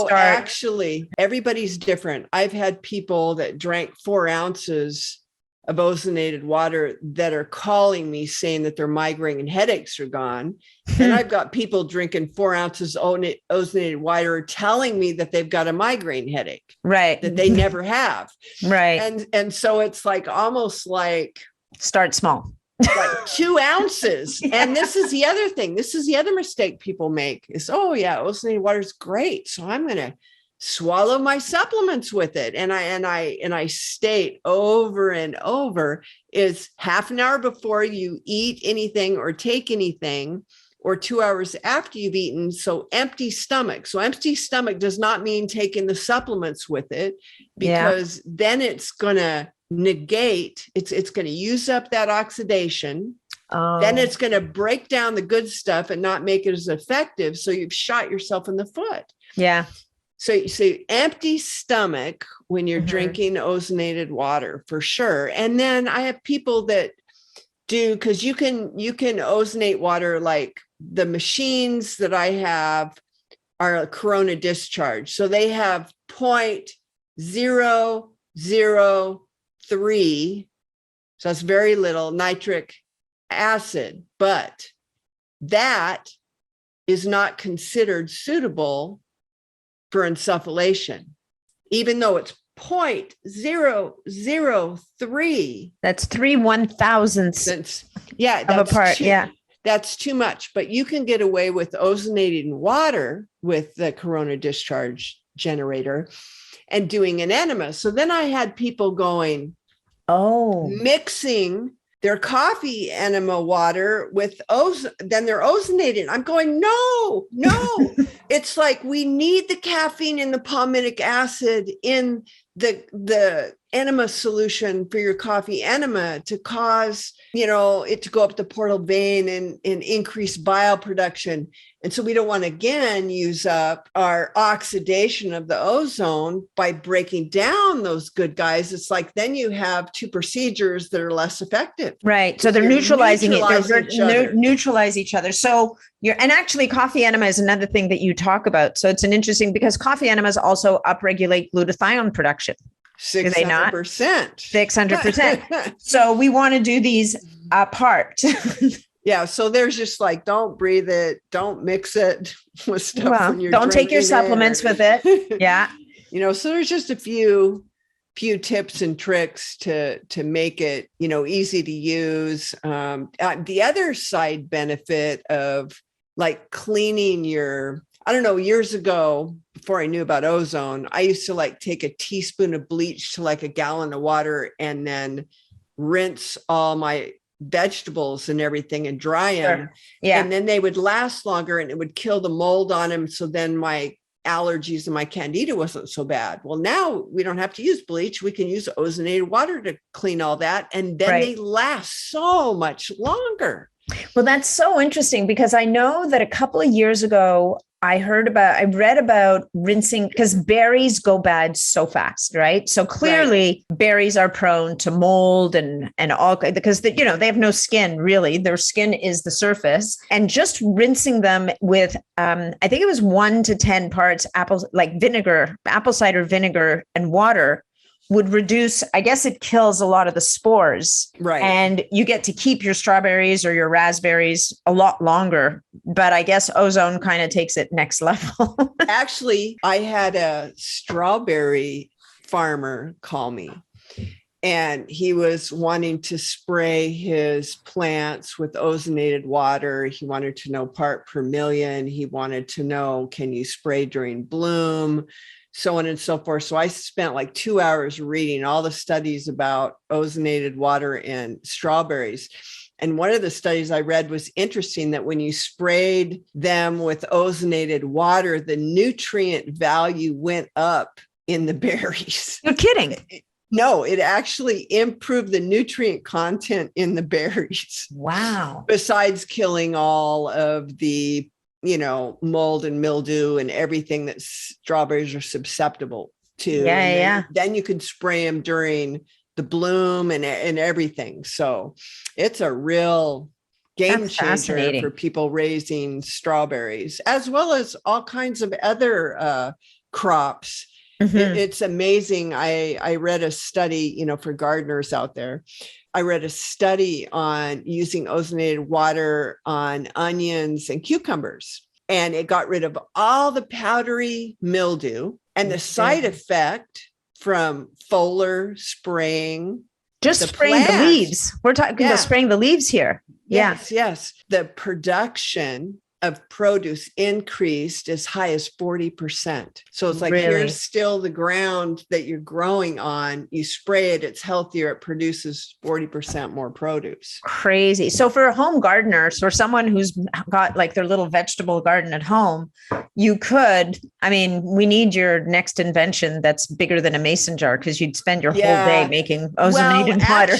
Actually, everybody's different. I've had people that drank 4 ounces of ozonated water that are calling me saying that their migraine and headaches are gone. And I've got people drinking 4 ounces ozonated water telling me that they've got a migraine headache, right? That they never have. Right. And so it's almost start small. 2 ounces. And this is the other thing. This is the other mistake people make is, ozonated water is great, so I'm going to swallow my supplements with it. And I state over and over is half an hour before you eat anything or take anything, or 2 hours after you've eaten. So empty stomach. So empty stomach does not mean taking the supplements with it, because then it's going to negate, it's going to use up that oxidation. then it's going to break down the good stuff and not make it as effective. So you've shot yourself in the foot. Yeah. So empty stomach when you're drinking ozonated water for sure. And then I have people that do, because you can ozonate water, like the machines that I have are a corona discharge. So they have 0.003. So that's very little nitric acid, but that is not considered suitable for insufflation, even though it's 0.003. That's 3/1000th of a part. Yeah. That's too much, but you can get away with ozonating water with the corona discharge generator and doing an enema. So then I had people going, mixing their coffee enema water with then they're ozonating. I'm going, no. It's like, we need the caffeine and the palmitic acid in the enema solution for your coffee enema to cause, it to go up the portal vein and increase bile production. And so we don't want to, again, use up our oxidation of the ozone by breaking down those good guys. It's like, then you have two procedures that are less effective. Right. So they're neutralizing neutralize each other. So and actually coffee enema is another thing that you talk about. So it's an interesting, because coffee enemas also upregulate glutathione production. 600%. 600%. So we want to do these apart. Yeah. So there's just like, don't breathe it. Don't mix it with stuff. Well, don't take your supplements with it. Yeah. So there's just a few tips and tricks to make it, easy to use. The other side benefit of like cleaning years ago, before I knew about ozone, I used to like take a teaspoon of bleach to like a gallon of water and then rinse all my vegetables and everything and dry them. Sure. Yeah. And then they would last longer and it would kill the mold on them. So then my allergies and my candida wasn't so bad. Well, now we don't have to use bleach. We can use ozonated water to clean all that. And then they last so much longer. Well, that's so interesting, because I know that a couple of years ago, I read about rinsing, because berries go bad so fast, right? So clearly berries are prone to mold and all, because they have no skin really. Their skin is the surface, and just rinsing them with, I think it was 1 to 10 parts apple cider vinegar and water would reduce, I guess it kills a lot of the spores. Right. And you get to keep your strawberries or your raspberries a lot longer. But I guess ozone kind of takes it next level. Actually, I had a strawberry farmer call me, and he was wanting to spray his plants with ozonated water. He wanted to know part per million. He wanted to know, can you spray during bloom? So on and so forth. So I spent like 2 hours reading all the studies about ozonated water in strawberries. And one of the studies I read was interesting, that when you sprayed them with ozonated water, the nutrient value went up in the berries. You're kidding. No, it actually improved the nutrient content in the berries. Wow. Besides killing all of the mold and mildew and everything that strawberries are susceptible to. Yeah. Then you could spray them during the bloom and everything. So it's a real game changer for people raising strawberries, as well as all kinds of other crops. Mm-hmm. It's amazing. I read a study, for gardeners out there. I read a study on using ozonated water on onions and cucumbers, and it got rid of all the powdery mildew and the side effect from foliar spraying. Just spraying the leaves. We're talking about spraying the leaves here. Yes. The production of produce increased as high as 40%. So it's like, here's still the ground that you're growing on. You spray it, it's healthier. It produces 40% more produce. Crazy. So for home gardeners, or someone who's got like their little vegetable garden at home, you could, we need your next invention that's bigger than a mason jar, because you'd spend your whole day making ozonated water.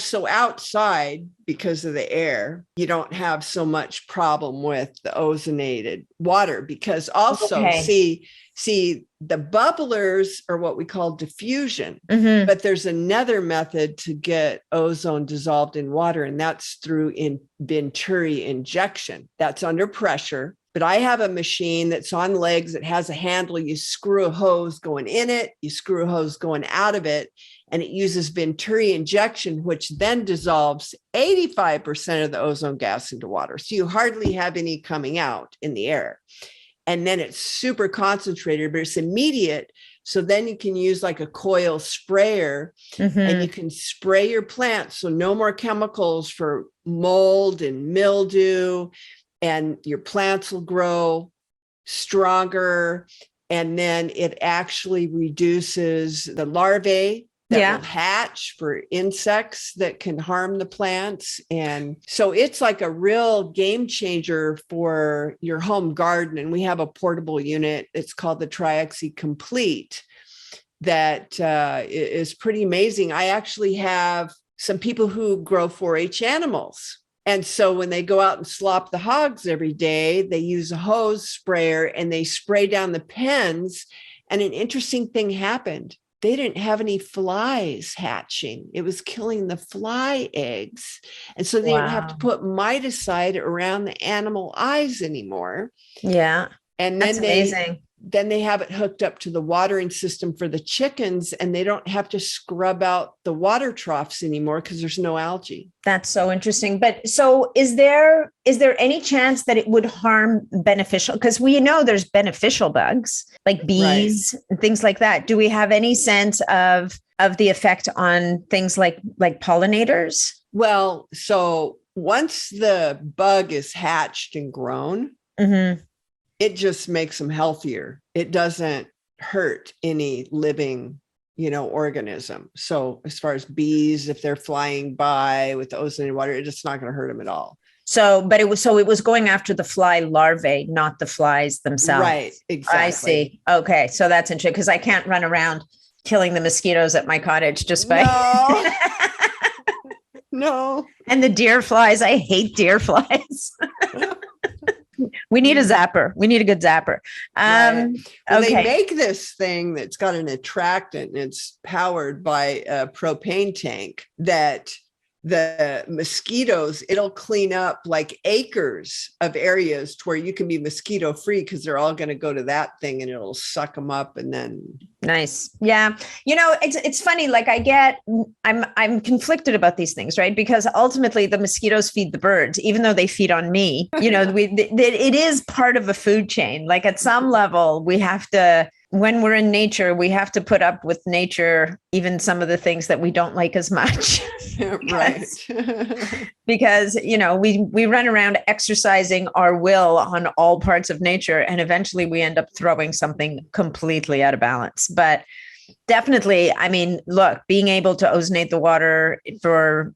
So outside, because of the air, you don't have so much problem with the ozonated water, because also see the bubblers are what we call diffusion, but there's another method to get ozone dissolved in water, and that's through Venturi injection. That's under pressure. But I have a machine that's on legs. It has a handle. You screw a hose going in it, you screw a hose going out of it, and it uses Venturi injection, which then dissolves 85% of the ozone gas into water. So you hardly have any coming out in the air. And then it's super concentrated, but it's immediate. So then you can use like a coil sprayer, and you can spray your plants. So no more chemicals for mold and mildew, and your plants will grow stronger. And then it actually reduces the larvae that will hatch for insects that can harm the plants. And so it's like a real game changer for your home garden. And we have a portable unit. It's called the Tri-Oxy Complete that is pretty amazing. I actually have some people who grow 4-H animals. And so when they go out and slop the hogs every day, they use a hose sprayer and they spray down the pens. And an interesting thing happened. They didn't have any flies hatching. It was killing the fly eggs. And so they didn't have to put miticide around the animal eyes anymore. Yeah. And then then they have it hooked up to the watering system for the chickens, and they don't have to scrub out the water troughs anymore because there's no algae. That's so interesting. But so is there any chance that it would harm beneficial? Because we know there's beneficial bugs like bees and things like that. Do we have any sense of the effect on things like pollinators? Well, so once the bug is hatched and grown, it just makes them healthier. It doesn't hurt any living, organism. So as far as bees, if they're flying by with the ozonated water, it's not going to hurt them at all. So, but it was going after the fly larvae, not the flies themselves. Right. Exactly. I see. Okay. So that's interesting, because I can't run around killing the mosquitoes at my cottage just by. No. And the deer flies. I hate deer flies. We need a zapper. We need a good zapper. Well, they make this thing that's got an attractant, and it's powered by a propane tank that the mosquitoes, it'll clean up like acres of areas to where you can be mosquito free, because they're all going to go to that thing and it'll suck them up. And then nice. Yeah. It's funny. Like I'm conflicted about these things, right? Because ultimately the mosquitoes feed the birds, even though they feed on me, it is part of a food chain. Like at some level we have to, when we're in nature, we have to put up with nature, even some of the things that we don't like as much. Right. Because, we run around exercising our will on all parts of nature, and eventually we end up throwing something completely out of balance. But definitely, look, being able to ozonate the water for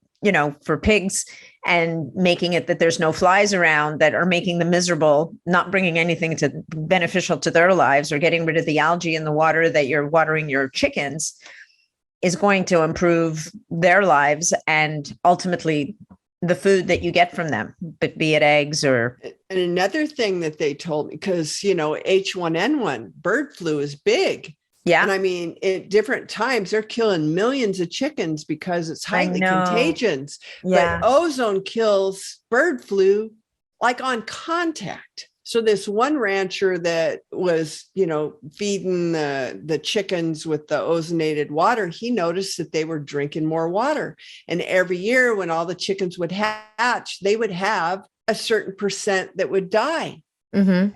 pigs and making it that there's no flies around that are making them miserable, not bringing anything beneficial to their lives, or getting rid of the algae in the water that you're watering your chickens, is going to improve their lives and ultimately the food that you get from them, but be it eggs or. And another thing that they told me, because, H1N1 bird flu is big. Yeah. And at different times, they're killing millions of chickens because it's highly contagious. Yeah. But ozone kills bird flu like on contact. So this one rancher that was, feeding the chickens with the ozonated water, he noticed that they were drinking more water. And every year when all the chickens would hatch, they would have a certain percent that would die.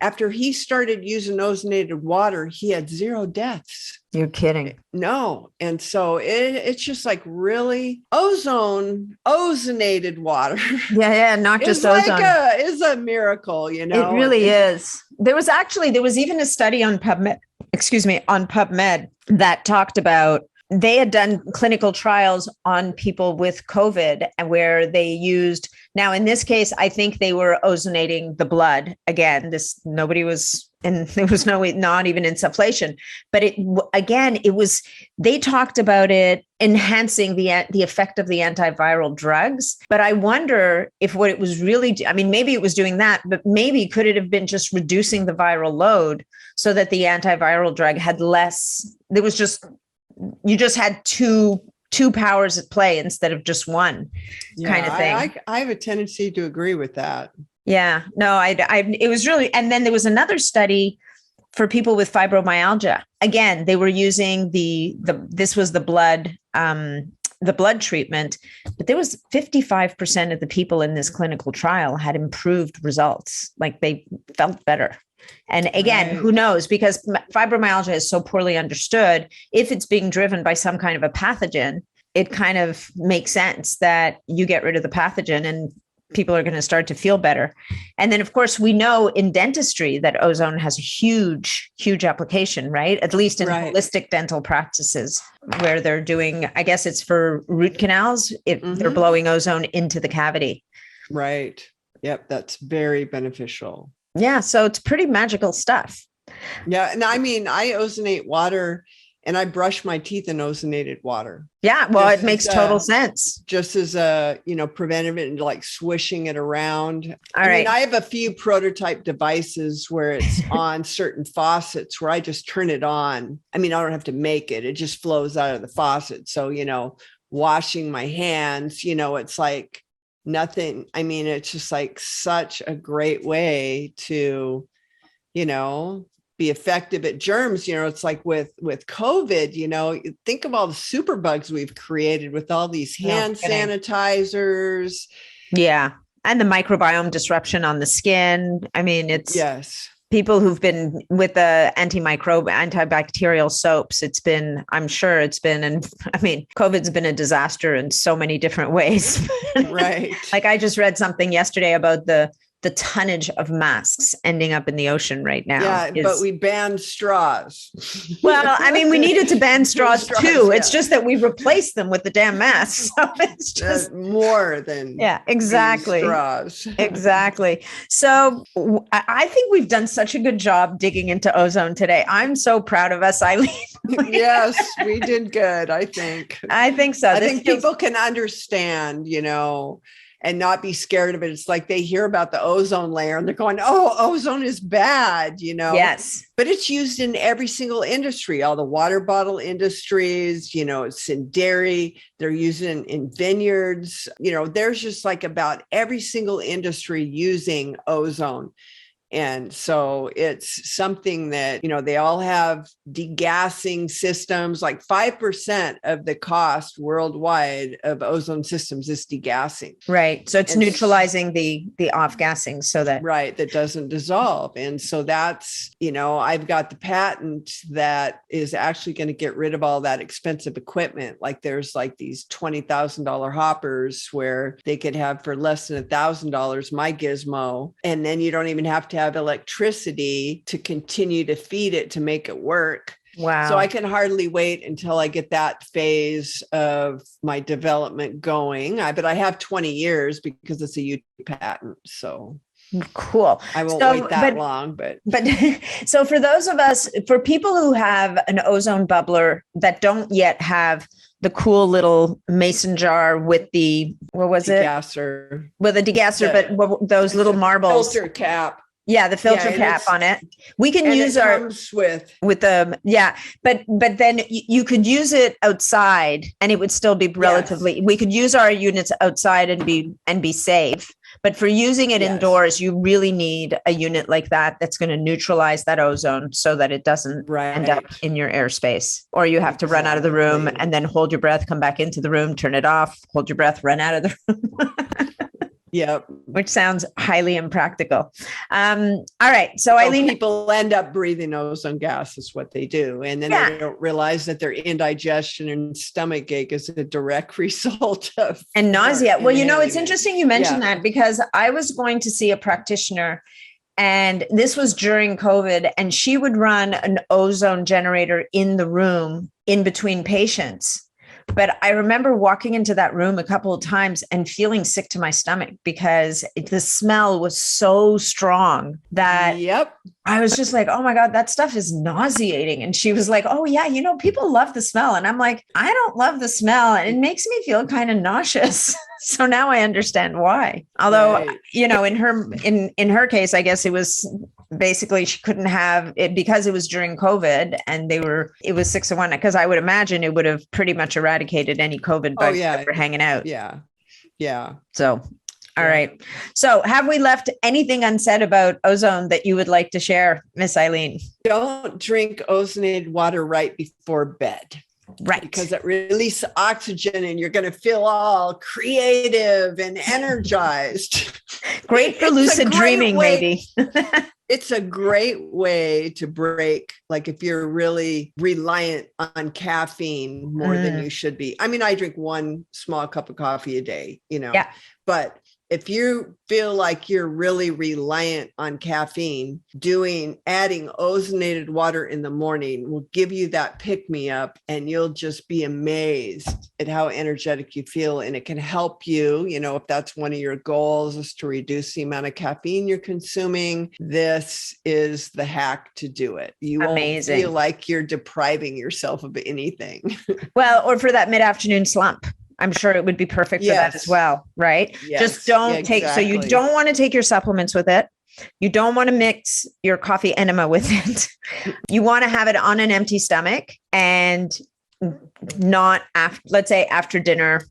After he started using ozonated water, he had 0 deaths. You're kidding. No. And so it's just like really ozonated water. Yeah. Not just ozone. Is a miracle, It really is. There was even a study on PubMed that talked about, they had done clinical trials on people with COVID, and where they used, now in this case, I think they were ozonating the blood. Again, nobody was and there was not even insufflation. But they talked about it enhancing the effect of the antiviral drugs. But I wonder if what it was really, maybe it was doing that, but maybe could it have been just reducing the viral load so that the antiviral drug had less, you just had two powers at play instead of just one kind of thing. I have a tendency to agree with that. Yeah, no, it was really, and then there was another study for people with fibromyalgia. Again, they were using this was the blood treatment, but there was 55% of the people in this clinical trial had improved results. Like they felt better. And again, Who knows? Because fibromyalgia is so poorly understood. If it's being driven by some kind of a pathogen, it kind of makes sense that you get rid of the pathogen and people are going to start to feel better. And then, of course, we know in dentistry that ozone has a huge, huge application, right? At least in holistic dental practices where they're doing, I guess it's for root canals, if they're blowing ozone into the cavity. Right. Yep. That's very beneficial. Yeah. So it's pretty magical stuff. Yeah. And I ozonate water and I brush my teeth in ozonated water. Yeah. Well, it makes total sense. Just as a, preventative and like swishing it around. I have a few prototype devices where it's on certain faucets where I just turn it on. I don't have to make it. It just flows out of the faucet. So, washing my hands, it's like nothing. It's just like such a great way to, be effective at germs. It's like with COVID, think of all the super bugs we've created with all these hand sanitizers. Yeah. And the microbiome disruption on the skin. It's people who've been with the antibacterial soaps. I'm sure it's been, and COVID's been a disaster in so many different ways. Right. Like I just read something yesterday about the tonnage of masks ending up in the ocean right now. Yeah, but we banned straws. Well, we needed to ban straws too. Yeah. It's just that we replaced them with the damn masks. So it's just more than exactly straws. Exactly. So I think we've done such a good job digging into ozone today. I'm so proud of us, Eileen. Yes, we did good. I think so. I think people can understand, and not be scared of it. It's like they hear about the ozone layer and they're going, oh, ozone is bad, Yes. But it's used in every single industry, all the water bottle industries, it's in dairy, they're using in vineyards, there's just like about every single industry using ozone. And so it's something that, they all have degassing systems, like 5% of the cost worldwide of ozone systems is degassing. Right. So it's neutralizing the off-gassing so that. Right. That doesn't dissolve. And so that's, I've got the patent that is actually going to get rid of all that expensive equipment. Like there's like these $20,000 hoppers where they could have for less than $1,000 my gizmo. And then you don't even have to have electricity to continue to feed it to make it work. Wow. So I can hardly wait until I get that phase of my development going. But I have 20 years because it's a UT patent. So cool. I won't wait that long, but so for people who have an ozone bubbler that don't yet have the cool little mason jar with the, what was degasser. With a degasser, but those little marbles. Filter cap. Yeah, the filter cap on it. We can use with but then you could use it outside and it would still be relatively, we could use our units outside and be safe. But for using it indoors, you really need a unit like that that's going to neutralize that ozone so that it doesn't end up in your airspace. Or you have to run out of the room and then hold your breath, come back into the room, turn it off, hold your breath, run out of the room. Yep. Which sounds highly impractical. All right. So Eileen, people end up breathing ozone gas is what they do. And then they don't realize that their indigestion and stomach ache is a direct result of and nausea. Well, it's interesting you mentioned that because I was going to see a practitioner and this was during COVID and she would run an ozone generator in the room in between patients. But I remember walking into that room a couple of times and feeling sick to my stomach because the smell was so strong that Yep. I was just like, oh my God, that stuff is nauseating. And she was like, oh yeah, people love the smell. And I'm like, I don't love the smell. And it makes me feel kind of nauseous. So now I understand why. Although, Right. in her case, I guess it was basically she couldn't have it because it was during COVID and it was 6 to 1, because I would imagine it would have pretty much eradicated any COVID bugs that were hanging out. Yeah. Yeah. So, all right. So have we left anything unsaid about ozone that you would like to share, Miss Eileen? Don't drink ozonated water right before bed. Right. Because it releases oxygen and you're going to feel all creative and energized. Great for lucid dreaming, maybe. It's a great way to break, like if you're really reliant on caffeine more than you should be. I mean, I drink 1 small cup of coffee a day, but if you feel like you're really reliant on caffeine, adding ozonated water in the morning will give you that pick me up, and you'll just be amazed at how energetic you feel. And it can help you, if that's one of your goals, is to reduce the amount of caffeine you're consuming. This is the hack to do it. You won't feel like you're depriving yourself of anything. Well, or for that mid-afternoon slump. I'm sure it would be perfect for that as well, right? Yes. Just don't take, so you don't want to take your supplements with it. You don't want to mix your coffee enema with it. You want to have it on an empty stomach and not after, let's say after dinner,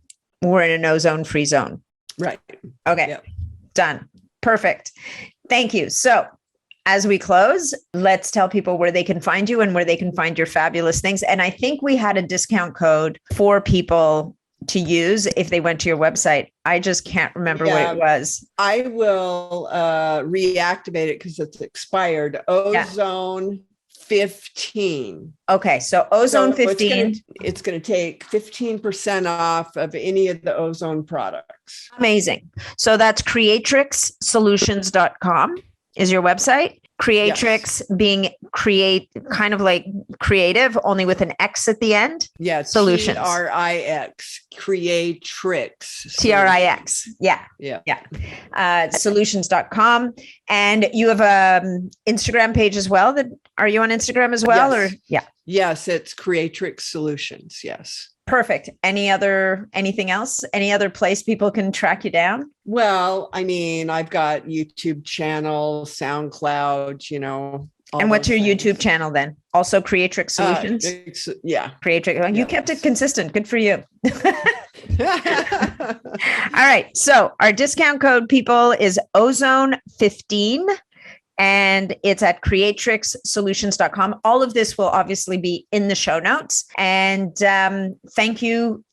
we're in an ozone-free zone. Right. Okay. Yep. Done. Perfect. Thank you. So as we close, let's tell people where they can find you and where they can find your fabulous things. And I think we had a discount code for people to use if they went to your website. I just can't remember what it was. I will reactivate it because it's expired. Ozone 15. Okay, so Ozone 15. It's going to take 15% off of any of the ozone products. Amazing. So that's creatrixsolutions.com is your website. Creatrix being kind of like creative, only with an X at the end. Yeah. Solutions. Trix. Creatrix. Trix. Yeah. Solutions.com. And you have an Instagram page as well. Are you on Instagram as well? Yes. Or yeah. Yes, it's Creatrix Solutions. Yes. Perfect. Anything else? Any other place people can track you down? Well, I mean, I've got YouTube channel, SoundCloud, And what's your YouTube channel then? Also Creatrix Solutions? Creatrix. You kept it consistent. Good for you. All right. So our discount code, people, is Ozone15. And it's at creatrixsolutions.com. All of this will obviously be in the show notes. And thank you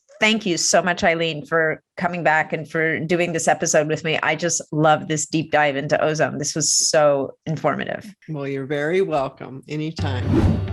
so much, Eileen, for coming back and for doing this episode with me. I just love this deep dive into ozone. This was so informative. Well, you're very welcome. Anytime.